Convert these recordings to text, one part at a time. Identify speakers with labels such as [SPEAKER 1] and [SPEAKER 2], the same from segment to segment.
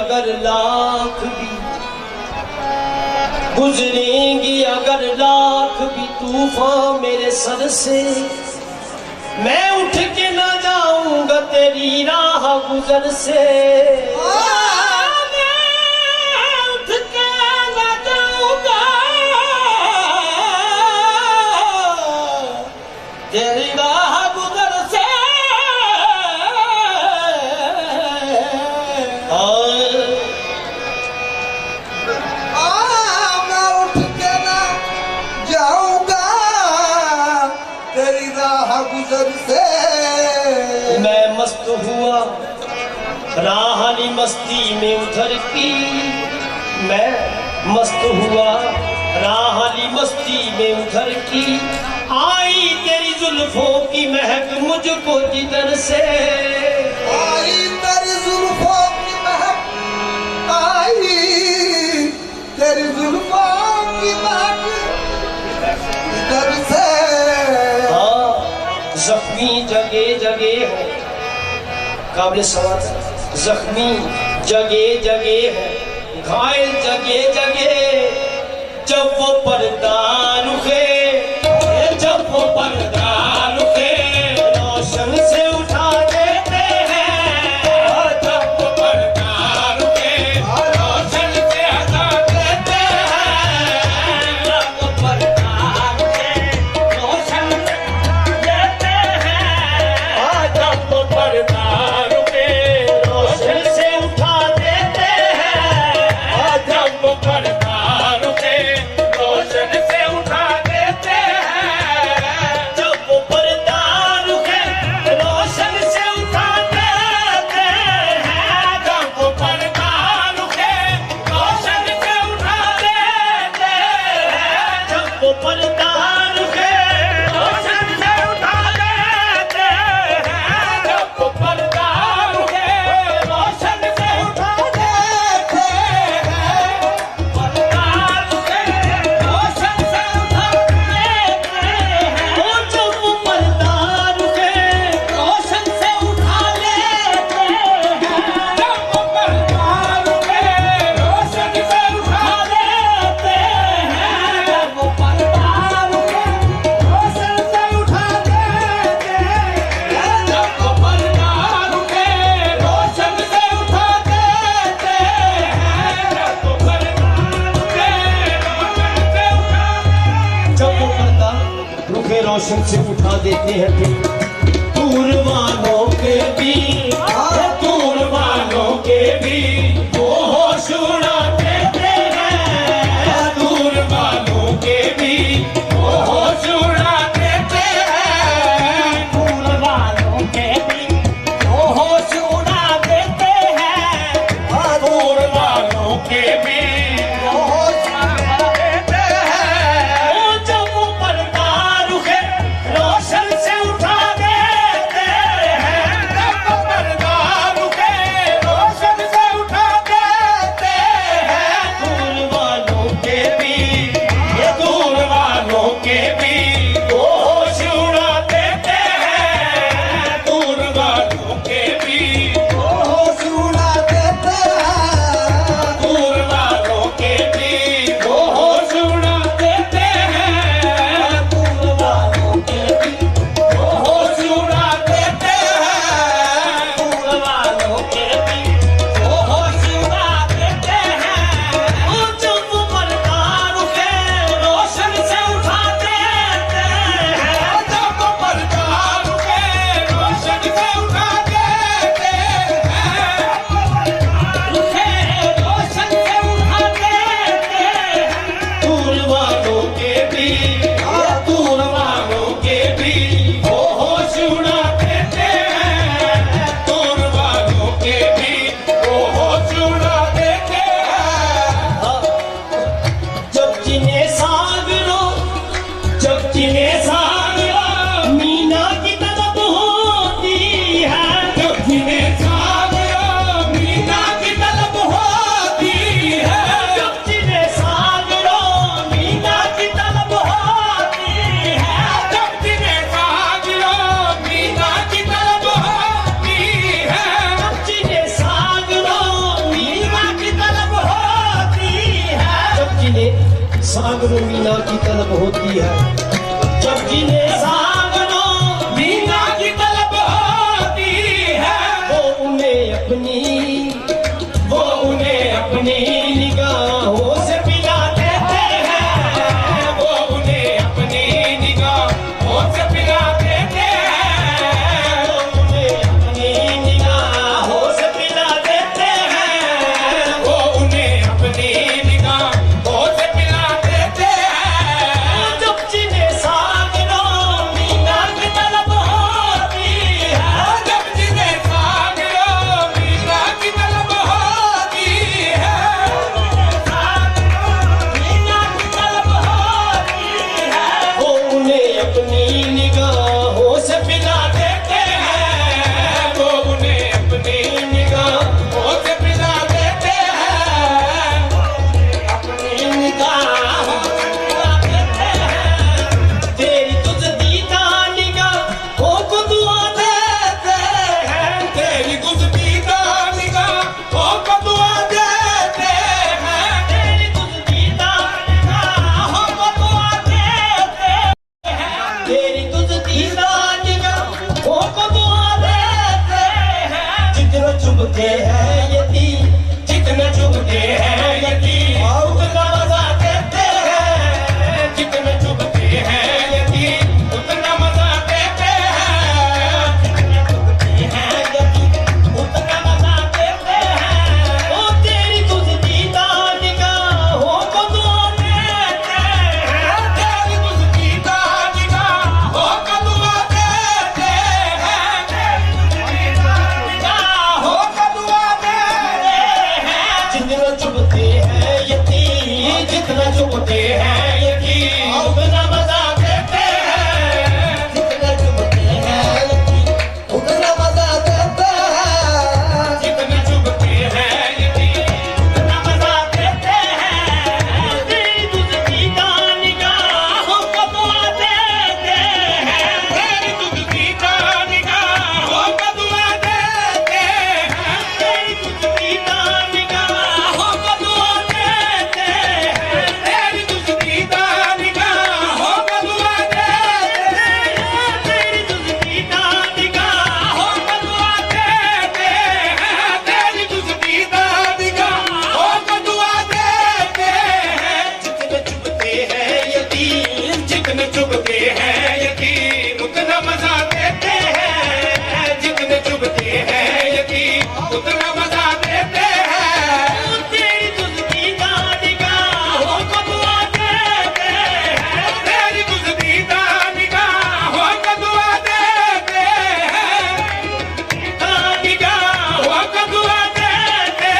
[SPEAKER 1] अगर लाख भी, गुजरेंगी अगर लाख भी तूफान मेरे सर से, मैं उठ के ना जाऊंगा तेरी राह गुजर से। तेरी राह गुजर से
[SPEAKER 2] मैं उठ के ना जाऊंगा तेरी राह गुजर से।
[SPEAKER 1] मैं मस्त हुआ राहली मस्ती में उतर की, मैं मस्त हुआ राहली मस्ती में उतर की, आई तेरी जुल्फों की महक मुझको जिधर से।
[SPEAKER 2] आई तेरी जुल्फों की महक, आई तेरी जुल्फों की महक जिधर से।
[SPEAKER 1] हाँ, जख्मी जगह जगह है, काबिल सवाल, जख्मी जगह जगह है, घायल जगह जगह, जब वो पर्दा रुखे, जब वो पर्दा रुखे रोशन से उठा देते हैं, जब वो पर्दा रुखे रोशन से हटा देते हैं, जब वो पर्दा रुखे रोशन से देते हैं, जब वो पर्दा रुखे रोशन से उठा देते हैं, जब वो पर्दा रुखे रोशन से उठा देते हैं, जब वो पर्दा रुखे रोशन से उठा देते हैं, जब वो पर्दा रुखे रोशन से उठा देते हैं, जब वो पर्दा रुखे रोशन से उठा देते हैं, जब वो पर्दा रुखे रोशन से उठा देते हैं, पर्दा रुखे रोशन से उठा देते हैं, ओ जब वो पर्दा रुखे रोशन से उठा लेते हैं, जब वो पर्दा रुखे रोशन से उठा देते हैं, जब वो पर्दा रुखे रोशन से उठा देते हैं, जब वो पर्दा रुके रोशन से उठा देते हैं, जब वो पर्दा रोशन से उठा देते हैं, फिर दूर वालों के भी, दूर वालों के भी वो होश उड़ा देते हैं, दूर वालों के भी वो होश उड़ा देते हैं, दूर वालों के भी वो होश उड़ा देते हैं, दूर वालों के भी वो होश उड़ा देते हैं, ओ जब वो पर्दा रुखे रोशन से उठा देते हैं, जब वो तलब होती है। जब जिन्हें सागरों मीना की तलब होती है, वो उन्हें अपनी निगाहों से पिला देते हैं, वो उन्हें अपनी निगाहों से पिला देते हैं, वो उन्हें अपनी निगाहों से पिला देते हैं, वो उन्हें अपनी निगाहों से पिला देते हैं। जब जिन्हें सागरों मीना की तलब होती है, जब जिन्हें सागरों मीना की तलब होती है, मीना की तलब होती है, वो उन्हें अपनी निगाहों से पिला देते हैं, वो उन्हें अपनी निगाहों से पिला देते हैं, अपनी निगाहों से पिला देते हैं। तेरी तुझ दीदा निगाहों को दुआ देते हैं, तेरी तुझ दीदा निगाहों को दुआ देते हैं, तेरी तुझ दीदा निगाहों को दुआ देते हैं, तेरी तुझ दीदा निगाहों को दुआ देते हैं। जितना चुभते हैं यतीम, जितना चुभते हैं यतीम, उतना मजा देते हैं, जितना चुभते हैं यतीम, उतना मजा देते हैं, जितना चुभते हैं यतीम, उतना मजा देते हैं। ओ तेरी तुझ दीदा निगाहों को दुआ देते हैं, तेरी तुझ दीदा निगाहों को दुआ देते हैं, तेरी तुझ दीदा निगाहों को दुआ देते हैं। जितना चुभते हैं यतीम, जितना चुभते हैं यतीम, उतना मजा देते हैं, जितना चुभते हैं यतीम,
[SPEAKER 2] उतना मजा देते हैं।
[SPEAKER 1] जितना चुभते हैं यतीम, उतना मजा देते हैं। तेरी तुझ दीदा निगाहों को दुआ देते हैं, तेरी तुझ दीदा निगाहों को दुआ देते हैं, तेरी तुझ दीदा निगाहों को दुआ देते हैं, तेरी तुझ दीदा निगाहों को दुआ देते हैं, तेरी तुझ दीदा निगाहों को दुआ देते हैं, तेरी तुझ दीदा निगाहों को दुआ देते हैं। जितने चुभते हैं यतीम, जितने चुभते हैं यतीम, उतना मजा देते हैं, जितने चुभते हैं यतीम, उतना मजा देते हैं। तेरी तुझ दीदा निगाहों को दुआ देते हैं, तेरी तुझ दीदा निगाहों को दुआ देते हैं, निगाहों को दुआ देते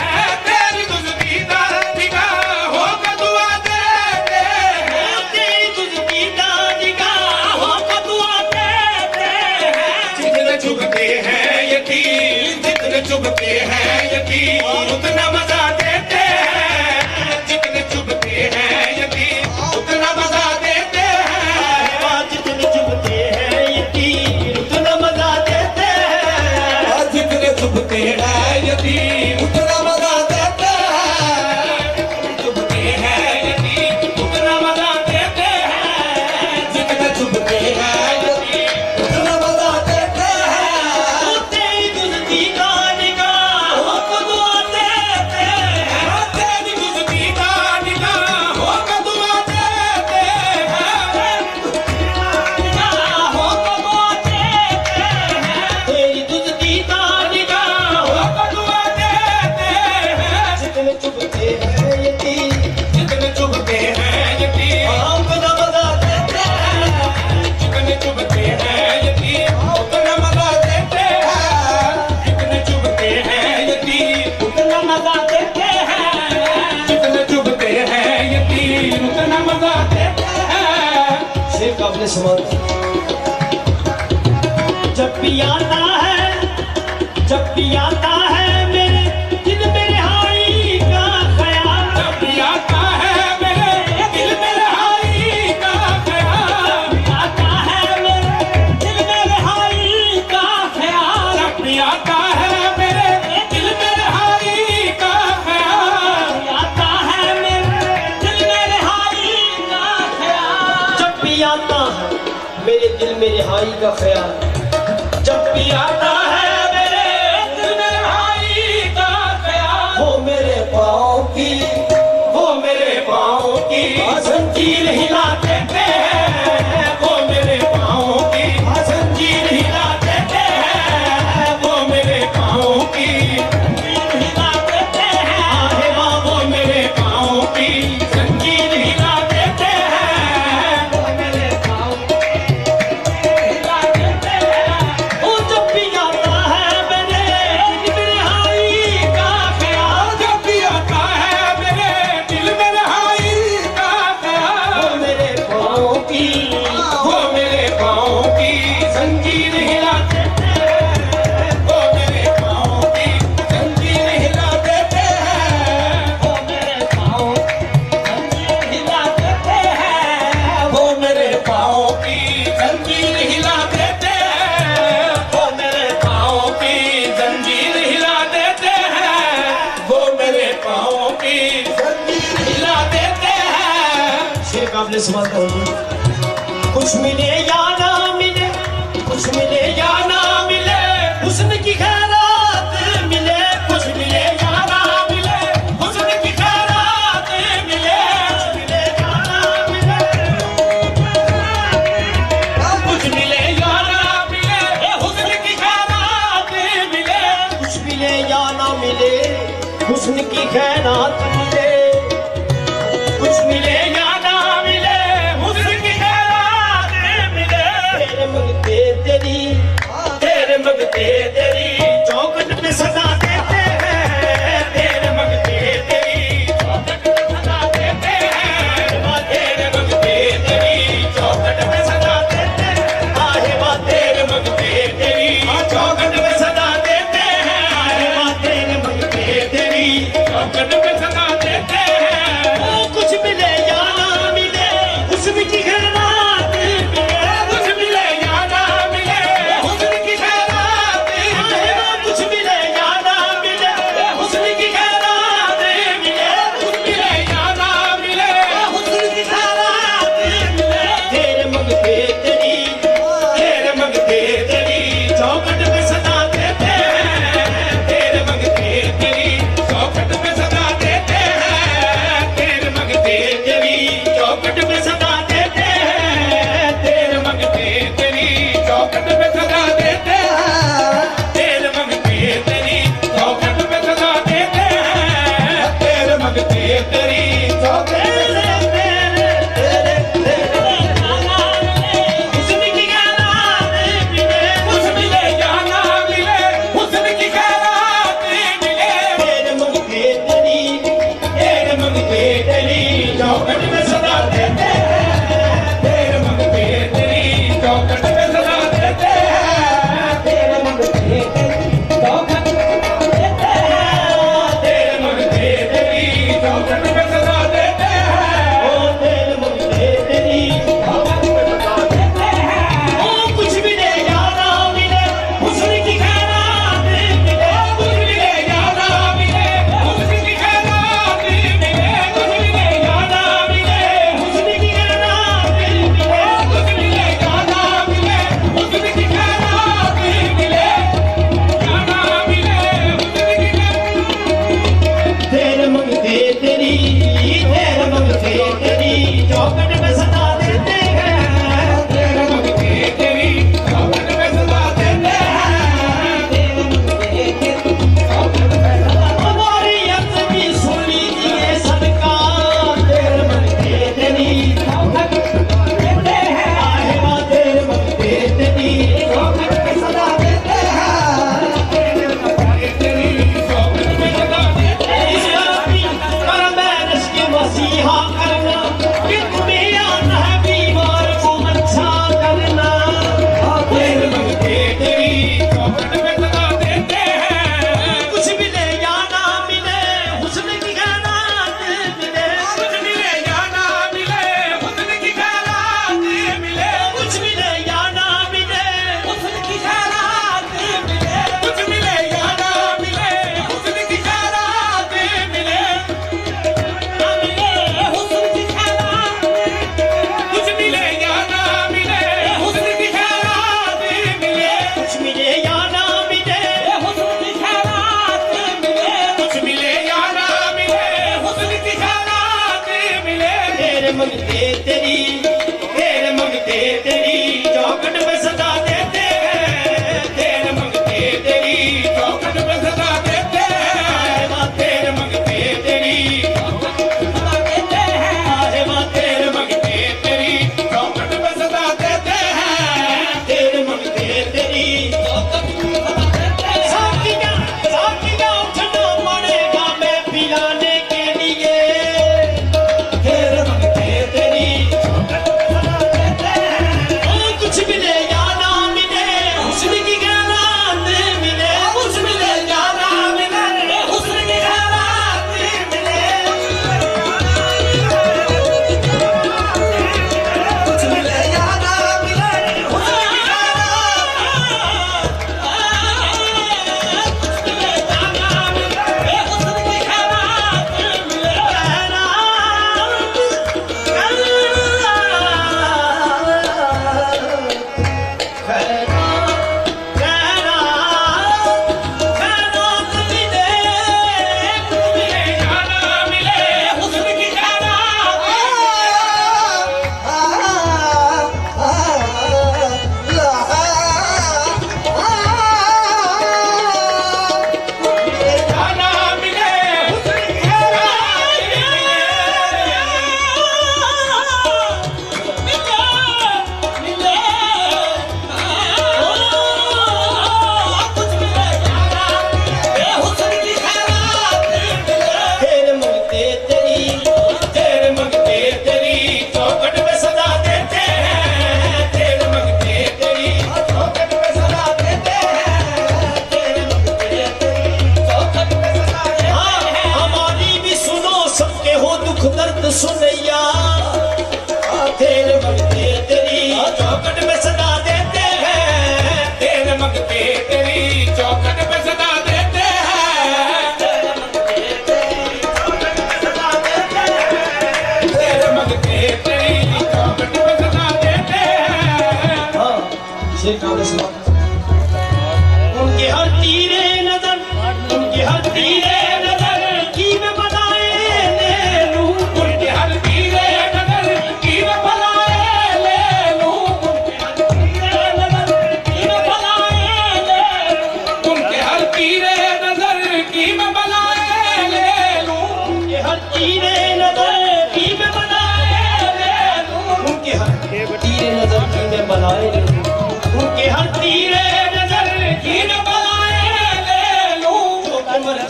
[SPEAKER 1] हैं, तेरी तुझ दीदा निगाहों को दुआ देते हैं, तेरी तुझ दीदा निगाहों को दुआ देते हैं। जितने चुभते हैं यतीम, जितने चुभते हैं यतीम, उतना मजा देते हैं, जितने चुभते हैं यतीम, उतना मजा देते हैं, जितने चुभते हैं यतीम, उतना मजा देते हैं, जितने चुभते हैं यतीम, उतना मजा देते हैं, चुभते हैं यतीम, उतना मजा देते हैं, जितने चुभते हैं यतीम, उतना मजा देते हैं। तेरी तुझ दीदा निगाहों को दुआ देते हैं, तेरी तुझ दीदा निगाहों को दुआ देते हैं, निगाहों को दुआ देते हैं, तेरी तुझ दीदा निगाहों को दुआ देते हैं। जितने चुभते हैं यतीम, जितने चुभते हैं यतीम, उतना मजा देते हैं, जितने चुभते हैं यतीम, उतना मजा देते हैं, जितने चुभते हैं यतीम, उतना मजा देते हैं, जितने चुभते हैं यतीम, उतना मजा देते हैं। शेर का अपने समान जब भी आता है, जब भी आता है मेरे दिल में रिहाई का ख्याल, जब भी आता है मेरे दिल में रिहाई का ख्याल, आता है मेरे दिल में रिहाई का ख्याल, जब भी आता है मेरे दिल में रिहाई का ख्याल, आता है मेरे दिल में रिहाई का ख्याल। भाई का ख्याल जब भी आता है मेरे दिल में भाई का ख्याल। वो मेरे पाँव की जंजीर हिला देते हैं, वो मेरे पाँव की जंजीर हिला देते हैं, वो मेरे पाँव की जंजीर हिला देते हैं। आहे माँ वो मेरे पाँव की जंजीर हिला देते हैं, वो मेरे पाँव की हिला देते हैं। वो जब भी आता है मेरे दिल में रिहाई का ख्याल, जब भी आता है मेरे दिल में रिहाई का ख्याल। वो मेरे पाँव की जंजीर हिला देते हैं, वो मेरे पाँव की जंजीर हिला देते हैं, वो मेरे पाँव जंजीर हिला देते हैं, वो मेरे पाँव की जंजीर हिला देते हैं, वो मेरे पाँव की जंजीर हिला देते हैं, वो मेरे पाँव की जंजीर हिला देते हैं। शेर काबिल सवाल करूँगा, कुछ मिले या ना मिले, कुछ मिले या ना मिले, हुस्न की खैरात मिले, कुछ मिले या ना मिले, हुस्न की खैरात मिले, कुछ मिले या ना मिले, कुछ मिले या ना मिले, हुस्न की खैरात मिले, कुछ मिले या ना मिले, हुस्न की खैरात मिले, कुछ मिले या ना मिले, हुस्न की खैरात मिले। तेरे मंगते तेरी चौखट पे सदा देते हैं, तेरे मंगते तेरी चौखट पे सदा देते हैं, तेरे मंगते तेरी चौखट पे सदा देते हैं, आहे माँ तेरे मंगते तेरी चौखट पे सदा देते हैं, आहे माँ तेरे मंगते तेरी चौखट पे सदा देते हैं। वो कुछ मिले या ना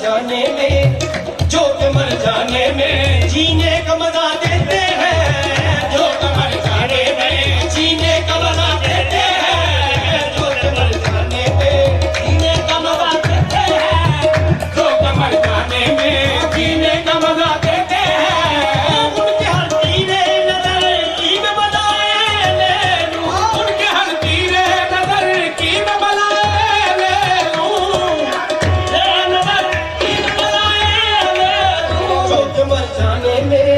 [SPEAKER 1] जाने में, जो के मर जाने में जीने का मजा देते हैं, जो के मर जाने में जीने का मजा देते हैं, जो के मर जाने में जीने का मजा देते हैं, जो के मर जाने में जीने का मजा देते हैं। उनके हर तीरे नजर की में बनाए ले लूं, उनके हर तीरे नजर की में बनाए ले लूं, नजर की में बनाए ले लूं। जो के मर जाने में,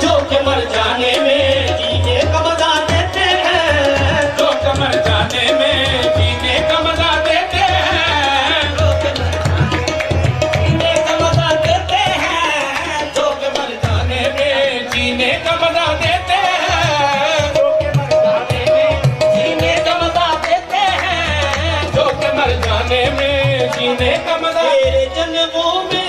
[SPEAKER 1] जो के मर जाने में जीने का मजा देते हैं, जो के मर जाने में जीने का मजा देते हैं, जो के मर जीने का मजा देते हैं, जो के मर जाने में जीने का मजा देते हैं, जो के मर जाने में जीने का मजा देते हैं, जो के मर जाने में जीने का मजा। तेरे जन्मों में